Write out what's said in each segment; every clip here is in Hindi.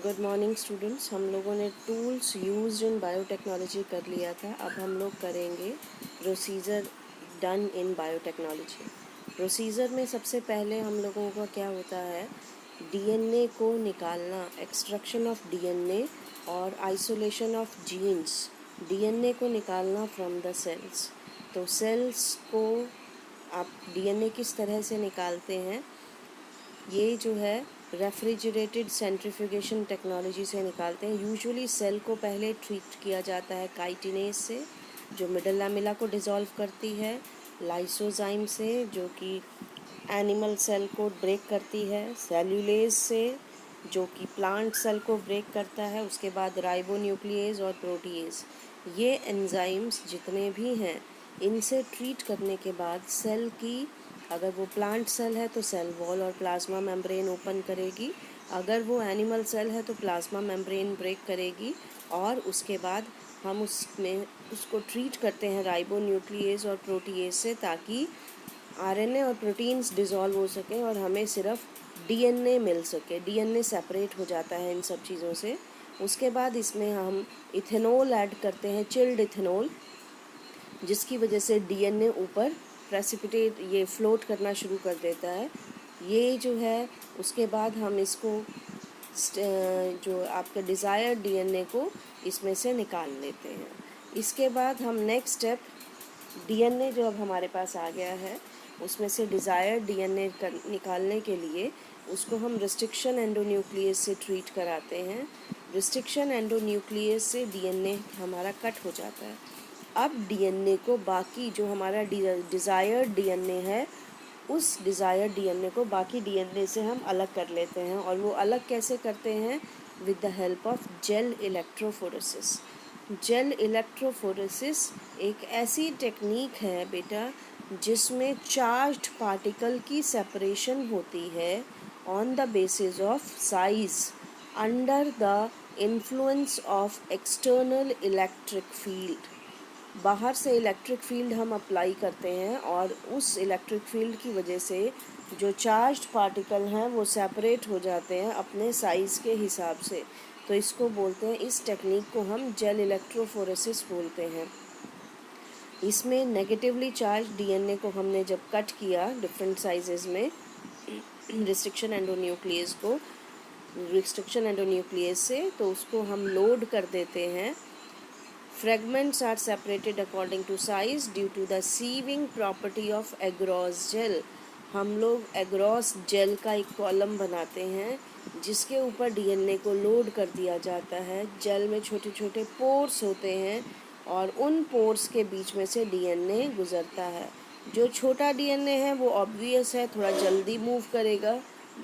Good morning students. हम लोगों ने टूल्स यूज्ड इन बायोटेक्नोलॉजी कर लिया था। अब हम लोग करेंगे procedure done in biotechnology. Procedure में सबसे पहले हम लोगों का क्या होता है, डीएनए को निकालना, एक्सट्रैक्शन ऑफ डीएनए और आइसोलेशन ऑफ जीन्स। डीएनए को निकालना फ्रॉम द सेल्स। तो सेल्स को आप डीएनए किस तरह से निकालते हैं, ये जो है रेफ्रिजरेटेड सेंट्रीफ्यूगेशन टेक्नोलॉजी से निकालते हैं। यूजुअली सेल को पहले ट्रीट किया जाता है काइटिनेज से, जो मिडल लैमेला को डिसॉल्व करती है, लाइसोजाइम से जो कि एनिमल सेल को ब्रेक करती है, सेल्यूलेज से जो कि प्लांट सेल को ब्रेक करता है, उसके बाद राइबोन्यूक्लिएज और प्रोटीएज। ये एंजाइम्स जितने भी हैं, इनसे ट्रीट करने के बाद सेल की, अगर वो प्लांट सेल है तो सेल वॉल और प्लाज्मा मेम्ब्रेन ओपन करेगी, अगर वो एनिमल सेल है तो प्लाज्मा मेम्ब्रेन ब्रेक करेगी, और उसके बाद हम उसमें उसको ट्रीट करते हैं राइबोन्यूक्लिएज और प्रोटीएज से, ताकि आरएनए और प्रोटीन्स डिज़ोल्व हो सकें और हमें सिर्फ डीएनए मिल सके। डीएनए सेपरेट हो जाता है इन सब चीज़ों से। उसके बाद इसमें हम इथेनॉल ऐड करते हैं, चिल्ड इथेनॉल, जिसकी वजह से डीएनए ऊपर प्रेसिपिटेट ये फ्लोट करना शुरू कर देता है। ये जो है, उसके बाद हम इसको जो आपका डिज़ायर्ड डीएनए को इसमें से निकाल लेते हैं। इसके बाद हम नेक्स्ट स्टेप, डीएनए जो अब हमारे पास आ गया है, उसमें से डिज़ायर्ड डीएनए निकालने के लिए उसको हम रिस्ट्रिक्शन एंडोन्यूक्लियस से ट्रीट कराते हैं। रिस्ट्रिक्शन एंडोन्यूक्लियस से डीएनए हमारा कट हो जाता है। अब डीएनए को बाकी जो हमारा डिज़ायर्ड डीएनए है, उस डिज़ायर्ड डीएनए को बाकी डीएनए से हम अलग कर लेते हैं। और वो अलग कैसे करते हैं? With the help of gel electrophoresis. Gel electrophoresis एक ऐसी टेक्निक है बेटा, जिसमें चार्ज्ड पार्टिकल की सेपरेशन होती है on the basis of size under the influence of external electric field. बाहर से इलेक्ट्रिक फील्ड हम अप्लाई करते हैं और उस इलेक्ट्रिक फील्ड की वजह से जो चार्ज्ड पार्टिकल हैं वो सेपरेट हो जाते हैं अपने साइज़ के हिसाब से। तो इसको बोलते हैं, इस टेक्निक को हम जेल इलेक्ट्रोफोरेसिस बोलते हैं। इसमें नेगेटिवली चार्ज डीएनए को हमने जब कट किया डिफरेंट साइजेस में, रिस्ट्रिक्शन एंडोन्यूक्लियस से, तो उसको हम लोड कर देते हैं। Fragments are separated according to size due to the sieving property of agarose gel। हम लोग एग्रॉस जेल का एक कॉलम बनाते हैं जिसके ऊपर डीएनए को लोड कर दिया जाता है। जेल में छोटे छोटे पोर्स होते हैं और उन पोर्स के बीच में से डीएनए गुजरता है। जो छोटा डीएनए है वो ऑब्वियस है, थोड़ा जल्दी मूव करेगा,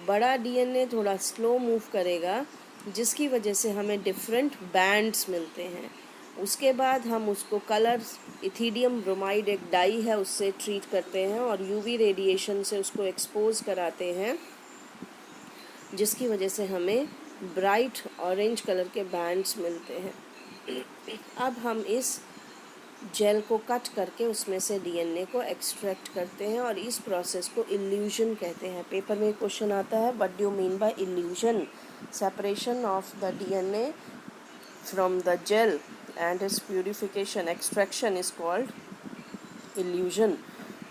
बड़ा डीएनए थोड़ा स्लो मूव करेगा, जिसकी वजह से हमें डिफरेंट बैंड्स मिलते हैं। उसके बाद हम उसको कलर, इथिडियम ब्रोमाइड एक डाई है, उससे ट्रीट करते हैं और यूवी रेडिएशन से उसको एक्सपोज कराते हैं, जिसकी वजह से हमें ब्राइट ऑरेंज कलर के बैंड्स मिलते हैं। अब हम इस जेल को कट करके उसमें से डीएनए को एक्सट्रैक्ट करते हैं और इस प्रोसेस को इल्यूजन कहते हैं। पेपर में क्वेश्चन आता है, what do you mean by illusion? Separation of the DNA from the gel and its purification extraction is called illusion।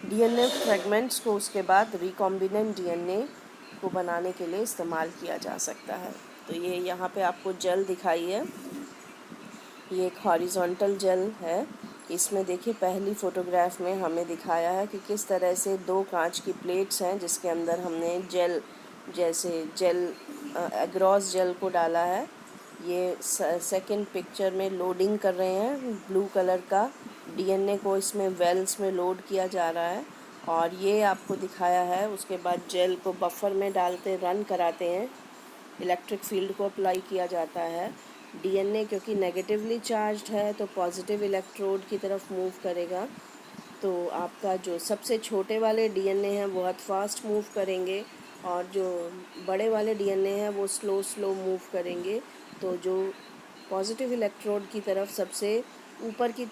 DNA fragments को उसके बाद रिकॉम्बिनेंट डीएनए को बनाने के लिए इस्तेमाल किया जा सकता है। तो ये यहाँ पे आपको जेल दिखाई है, ये एक हॉरिजॉन्टल जेल है। इसमें देखिए पहली फ़ोटोग्राफ में हमें दिखाया है कि किस तरह से दो कांच की प्लेट्स हैं जिसके अंदर हमने जेल, जैसे जेल एग्रॉस जेल को डाला है। ये सेकंड पिक्चर में लोडिंग कर रहे हैं, ब्लू कलर का डीएनए को इसमें वेल्स में लोड किया जा रहा है और ये आपको दिखाया है। उसके बाद जेल को बफर में डालते रन कराते हैं, इलेक्ट्रिक फील्ड को अप्लाई किया जाता है। डीएनए क्योंकि नेगेटिवली चार्ज्ड है तो पॉजिटिव इलेक्ट्रोड की तरफ मूव करेगा। तो आपका जो सबसे छोटे वाले डीएनए हैं वो बहुत फास्ट मूव करेंगे और जो बड़े वाले डीएनए हैं वो स्लो मूव करेंगे। तो जो पॉजिटिव इलेक्ट्रोड की तरफ सबसे ऊपर की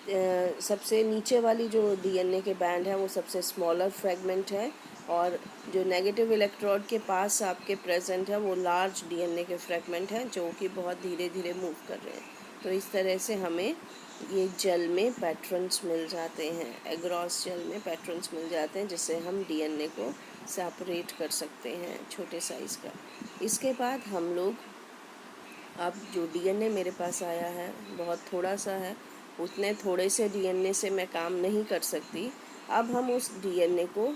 सबसे नीचे वाली जो डीएनए के बैंड है वो सबसे स्मॉलर फ्रेगमेंट है और जो नेगेटिव इलेक्ट्रोड के पास आपके प्रेजेंट है वो लार्ज डीएनए के फ्रैगमेंट हैं जो कि बहुत धीरे धीरे मूव कर रहे हैं। तो इस तरह से हमें ये जेल में पैटर्न्स मिल जाते हैं, एग्रॉस जेल में पैटर्न्स मिल जाते हैं, जिससे हम डीएनए को सेपरेट कर सकते हैं छोटे साइज़ का। इसके बाद हम लोग, अब जो डीएनए मेरे पास आया है बहुत थोड़ा सा है, उतने थोड़े से डीएनए से मैं काम नहीं कर सकती। अब हम उस डीएनए को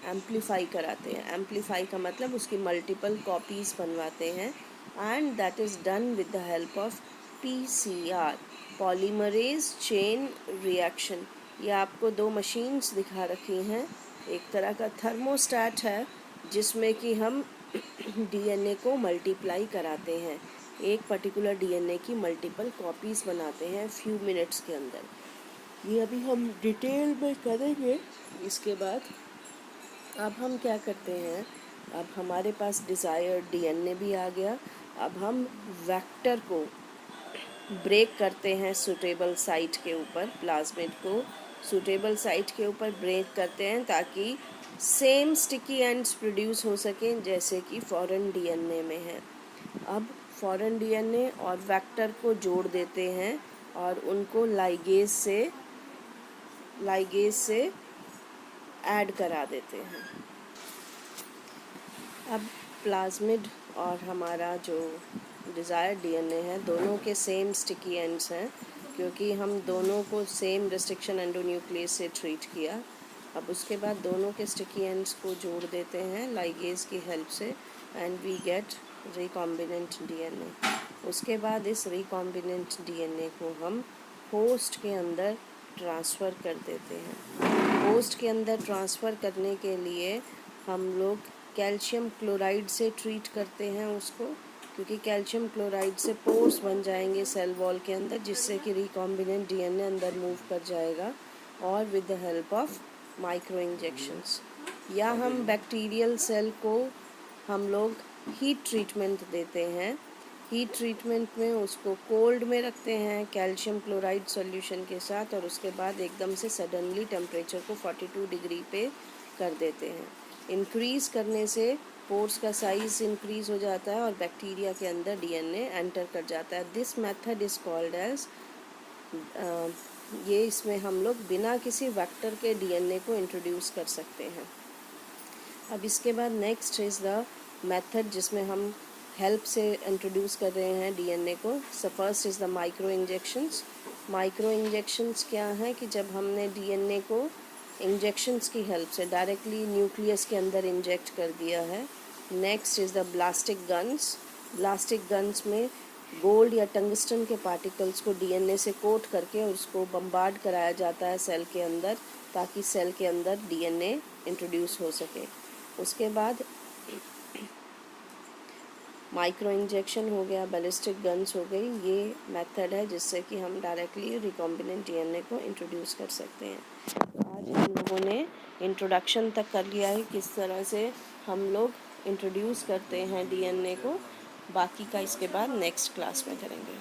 एम्पलीफाई कराते हैं। एम्पलीफाई का मतलब उसकी मल्टीपल कॉपीज़ बनवाते हैं, and that is done with the help of PCR, polymerase chain reaction. ये आपको दो मशीन्स दिखा रखी हैं। एक तरह का थर्मोस्टैट है जिसमें कि हम डीएनए को मल्टीप्लाई कराते हैं, एक पर्टिकुलर डीएनए की मल्टीपल कॉपीज़ बनाते हैं फ्यू मिनट्स के अंदर। ये अभी हम डिटेल में करेंगे। इसके बाद अब हम क्या करते हैं, अब हमारे पास डिज़ायर्ड डीएनए भी आ गया। अब हम वेक्टर को ब्रेक करते हैं सूटेबल साइट के ऊपर, प्लाज्मिड को सूटेबल साइट के ऊपर ब्रेक करते हैं ताकि सेम स्टिकी एंड्स प्रोड्यूस हो सकें जैसे कि फॉरेन डीएनए में है। अब फॉरेन डीएनए और वेक्टर को जोड़ देते हैं और उनको लाइगेज से ऐड करा देते हैं। अब प्लाज्मिड और हमारा जो डिज़ायर्ड डीएनए है दोनों के सेम स्टिकी एंड्स हैं, क्योंकि हम दोनों को सेम रेस्ट्रिक्शन एंडोन्यूक्लियस से ट्रीट किया। अब उसके बाद दोनों के स्टिकी एंड्स को जोड़ देते हैं लाइगेज की हेल्प से, and we get recombinant DNA. उसके बाद इस रिकॉम्बिनेंट डीएनए को हम होस्ट के अंदर ट्रांसफ़र कर देते हैं। होस्ट के अंदर ट्रांसफ़र करने के लिए हम लोग कैल्शियम क्लोराइड से ट्रीट करते हैं उसको, क्योंकि कैल्शियम क्लोराइड से पोर्स बन जाएंगे सेल वॉल के अंदर, जिससे कि रिकॉम्बिनेंट डीएनए अंदर मूव कर जाएगा, और with the help of micro injections. या हम बैक्टीरियल सेल को हम लोग हीट ट्रीटमेंट देते हैं। हीट ट्रीटमेंट में उसको कोल्ड में रखते हैं कैल्शियम क्लोराइड सॉल्यूशन के साथ, और उसके बाद एकदम से सडनली टेम्परेचर को 42 डिग्री पे कर देते हैं। इंक्रीज़ करने से पोर्स का साइज़ इंक्रीज़ हो जाता है और बैक्टीरिया के अंदर डीएनए एंटर कर जाता है। This method is called as, ये इसमें हम लोग बिना किसी वेक्टर के डीएनए को इंट्रोड्यूस कर सकते हैं। अब इसके बाद नेक्स्ट इज़ द मेथड जिसमें हम हेल्प से इंट्रोड्यूस कर रहे हैं डीएनए को। First is the micro injections. Micro injections क्या है कि जब हमने डीएनए को इंजेक्शंस की हेल्प से डायरेक्टली न्यूक्लियस के अंदर इंजेक्ट कर दिया है। Next is the biolistic guns. Biolistic guns में गोल्ड या टंगस्टन के पार्टिकल्स को डीएनए से कोट करके उसको बम्बार्ड कराया जाता है सेल के अंदर, ताकि सेल के अंदर डीएनए इंट्रोड्यूस हो सके। उसके बाद माइक्रो इंजेक्शन हो गया, बैलिस्टिक गन्स हो गई। ये मेथड है जिससे कि हम डायरेक्टली रिकॉम्बिनेंट डीएनए को इंट्रोड्यूस कर सकते हैं। तो आज हम लोगों ने इंट्रोडक्शन तक कर लिया है किस तरह से हम लोग इंट्रोड्यूस करते हैं डीएनए को। बाकी का इसके बाद नेक्स्ट क्लास में करेंगे।